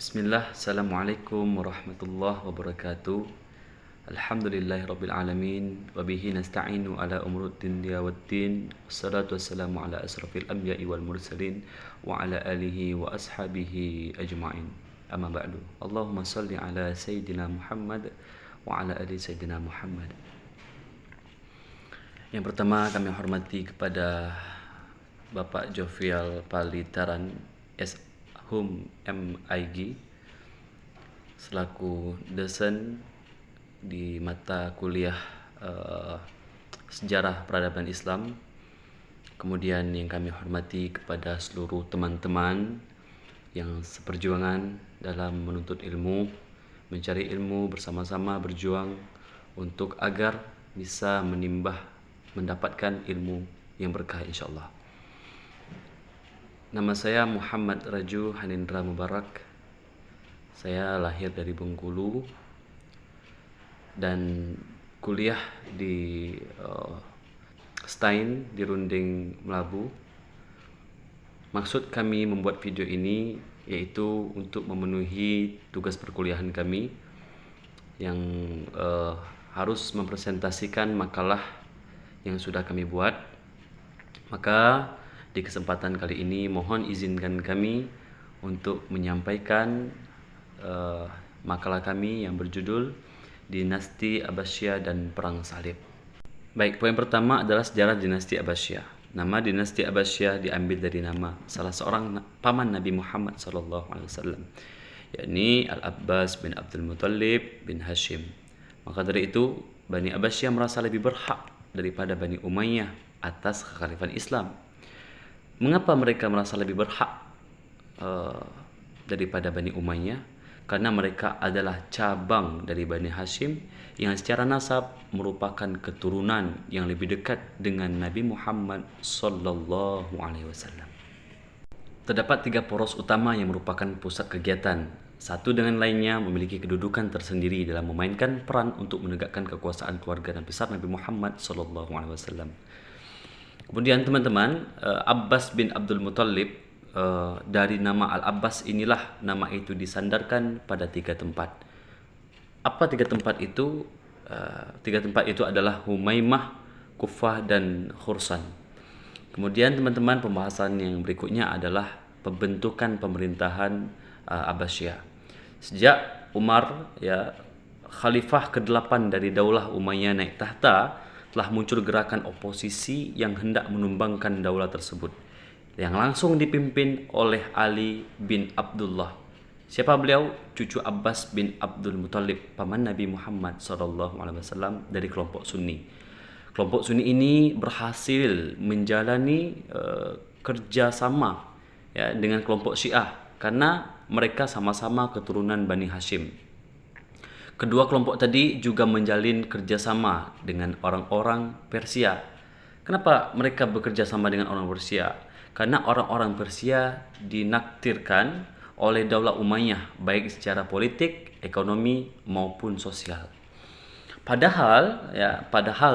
Bismillah, Assalamualaikum warahmatullahi wabarakatuh. Alhamdulillahirabbil alamin wa bihi nasta'inu ala umuruddin waddin. Wassalatu wassalamu ala asrafil anbiya'i wal mursalin wa ala alihi wa ashabihi ajma'in. Amma ba'du. Allahumma salli ala sayyidina Muhammad wa ala ali sayyidina Muhammad. Yang pertama kami hormati kepada Bapak Jovial Palitaran S.Hum MIG selaku dosen di mata kuliah Sejarah Peradaban Islam. Kemudian yang kami hormati kepada seluruh teman-teman yang seperjuangan dalam menuntut ilmu, mencari ilmu bersama-sama berjuang untuk agar bisa mendapatkan ilmu yang berkah insyaallah. Nama saya Muhammad Raju Hanindra Mubarak. Saya lahir dari Bengkulu dan kuliah di Stein di Runding Melabu. Maksud kami membuat video ini yaitu untuk memenuhi tugas perkuliahan kami yang harus mempresentasikan makalah yang sudah kami buat. Maka di kesempatan kali ini mohon izinkan kami untuk menyampaikan makalah kami yang berjudul Dinasti Abbasiyah dan Perang Salib. Baik, poin pertama adalah sejarah dinasti Abbasiyah. Nama dinasti Abbasiyah diambil dari nama salah seorang paman Nabi Muhammad SAW, yakni Al-Abbas bin Abdul Muttalib bin Hashim. Maka dari itu, Bani Abbasiyah merasa lebih berhak daripada Bani Umayyah atas kekhalifahan Islam. Mengapa mereka merasa lebih berhak daripada Bani Umayyah? Karena mereka adalah cabang dari Bani Hashim yang secara nasab merupakan keturunan yang lebih dekat dengan Nabi Muhammad sallallahu alaihi wasallam. Terdapat 3 poros utama yang merupakan pusat kegiatan. Satu dengan lainnya memiliki kedudukan tersendiri dalam memainkan peran untuk menegakkan kekuasaan keluarga dan besar Nabi Muhammad sallallahu alaihi wasallam. Kemudian teman-teman, Abbas bin Abdul Muttalib, dari nama Al-Abbas inilah nama itu disandarkan pada 3 tempat. Apa 3 tempat itu? 3 tempat itu adalah Humaimah, Kufah dan Khursan. Kemudian teman-teman, pembahasan yang berikutnya adalah pembentukan pemerintahan Abbasiyah. Sejak Umar, khalifah ke-8 dari Daulah Umayyah naik tahta, telah muncul gerakan oposisi yang hendak menumbangkan daulah tersebut, yang langsung dipimpin oleh Ali bin Abdullah. Siapa beliau? Cucu Abbas bin Abdul Muttalib, paman Nabi Muhammad SAW, dari kelompok Sunni. Kelompok Sunni ini berhasil menjalani kerjasama dengan kelompok Syiah karena mereka sama-sama keturunan Bani Hashim. Kedua kelompok tadi juga menjalin kerjasama dengan orang-orang Persia. Kenapa mereka bekerja sama dengan orang Persia? Karena orang-orang Persia dinaktirkan oleh Daulah Umayyah baik secara politik, ekonomi maupun sosial. Padahal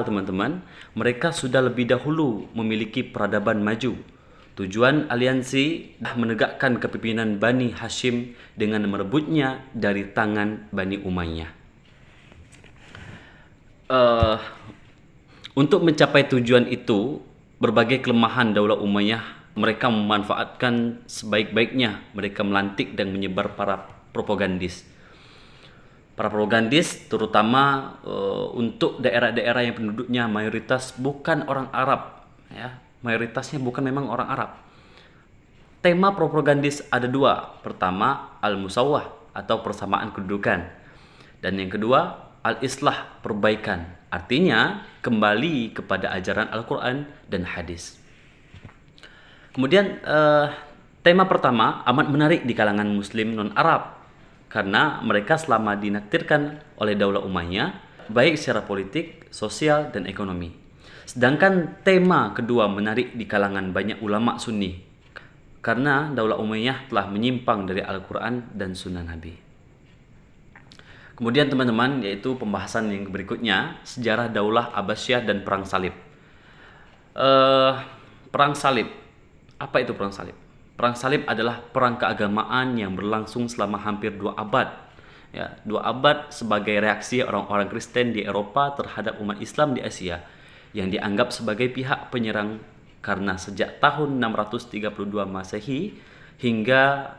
teman-teman, mereka sudah lebih dahulu memiliki peradaban maju. Tujuan aliansi dah menegakkan kepimpinan Bani Hashim dengan merebutnya dari tangan Bani Umayyah. Untuk mencapai tujuan itu, berbagai kelemahan Daulah Umayyah mereka memanfaatkan sebaik-baiknya. Mereka melantik dan menyebar para propagandis. Para propagandis terutama untuk daerah-daerah yang penduduknya mayoritas bukan orang Arab, mayoritasnya bukan memang orang Arab. Tema propagandis ada 2. Pertama, al-musawwah atau persamaan kedudukan. Dan yang kedua, al-islah, perbaikan. Artinya, kembali kepada ajaran Al-Quran dan hadis. Kemudian, tema pertama amat menarik di kalangan Muslim non-Arab. Karena mereka selama dinaktirkan oleh Daulah Umayyah, baik secara politik, sosial, dan ekonomi. Sedangkan tema kedua menarik di kalangan banyak ulama Sunni, karena Daulah Umayyah telah menyimpang dari Al-Quran dan Sunnah Nabi. Kemudian teman-teman, yaitu pembahasan yang berikutnya, sejarah Daulah Abbasiyah dan Perang Salib. Perang Salib, apa itu Perang Salib? Perang salib adalah perang keagamaan yang berlangsung selama hampir 2 abad. Ya, 2 abad sebagai reaksi orang-orang Kristen di Eropa terhadap umat Islam di Asia yang dianggap sebagai pihak penyerang karena sejak tahun 632 Masehi hingga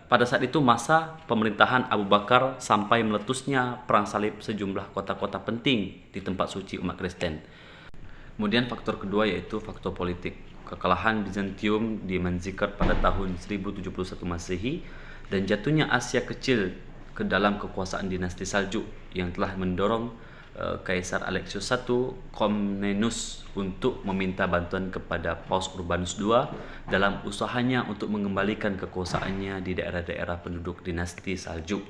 pada saat itu masa pemerintahan Abu Bakar sampai meletusnya perang salib sejumlah kota-kota penting di tempat suci umat Kristen. Kemudian faktor kedua yaitu faktor politik. Kekalahan Bizantium di Manzikert pada tahun 1071 Masehi dan jatuhnya Asia Kecil ke dalam kekuasaan dinasti Saljuk yang telah mendorong Kaisar Alexius I Komnenos untuk meminta bantuan kepada Paus Urbanus II dalam usahanya untuk mengembalikan kekuasaannya di daerah-daerah penduduk dinasti Saljuk.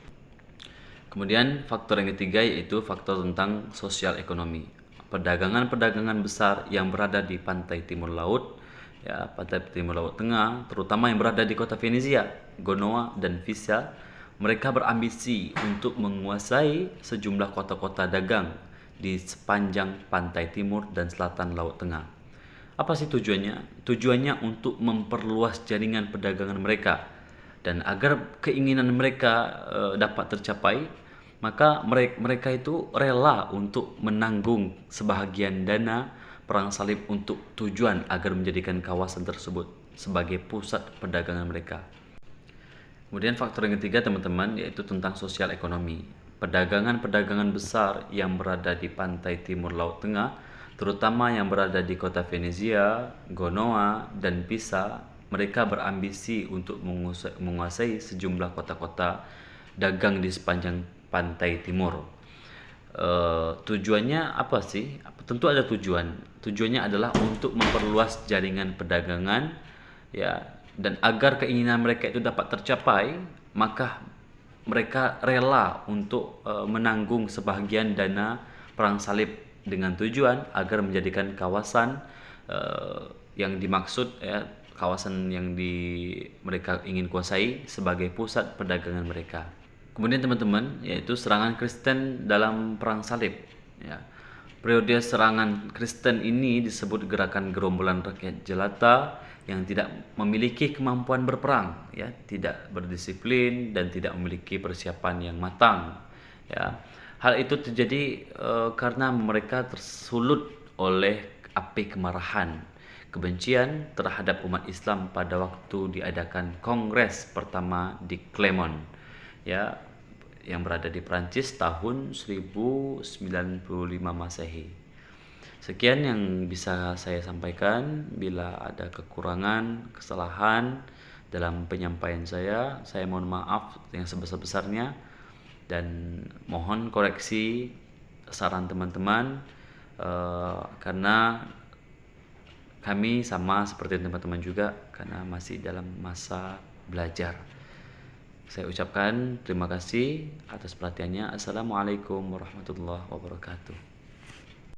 Kemudian faktor yang ketiga yaitu faktor tentang sosial ekonomi. Perdagangan-perdagangan besar yang berada di pantai timur laut, ya, pantai timur laut tengah, terutama yang berada di kota Venezia, Genoa, dan Pisa, mereka berambisi untuk menguasai sejumlah kota-kota dagang di sepanjang pantai timur dan selatan laut tengah. Apa sih tujuannya? Tujuannya untuk memperluas jaringan perdagangan mereka, dan agar keinginan mereka dapat tercapai, maka mereka itu rela untuk menanggung sebahagian dana perang salib untuk tujuan agar menjadikan kawasan tersebut sebagai pusat perdagangan mereka. Kemudian faktor yang ketiga teman-teman yaitu tentang sosial ekonomi. Perdagangan-perdagangan besar yang berada di pantai timur laut tengah, terutama yang berada di kota Venezia, Genoa, dan Pisa, mereka berambisi untuk menguasai sejumlah kota-kota dagang di sepanjang pantai timur. Tujuannya apa sih? Tentu ada tujuan. Tujuannya adalah untuk memperluas jaringan perdagangan, ya, dan agar keinginan mereka itu dapat tercapai, maka mereka rela untuk menanggung sebahagian dana perang salib dengan tujuan agar menjadikan kawasan yang dimaksud, ya, kawasan yang mereka ingin kuasai sebagai pusat perdagangan mereka. Kemudian teman-teman, yaitu serangan Kristen dalam perang salib, ya. Periode serangan Kristen ini disebut gerakan gerombolan rakyat jelata yang tidak memiliki kemampuan berperang, ya, tidak berdisiplin dan tidak memiliki persiapan yang matang, ya. Hal itu terjadi karena mereka tersulut oleh api kemarahan, kebencian terhadap umat Islam pada waktu diadakan kongres pertama di Clermont, ya, yang berada di Prancis tahun 1095 Masehi. Sekian yang bisa saya sampaikan. Bila ada kekurangan, kesalahan dalam penyampaian saya mohon maaf yang sebesar-besarnya dan mohon koreksi saran teman-teman, karena kami sama seperti teman-teman juga karena masih dalam masa belajar. Saya ucapkan terima kasih atas perhatiannya. Assalamualaikum warahmatullahi wabarakatuh.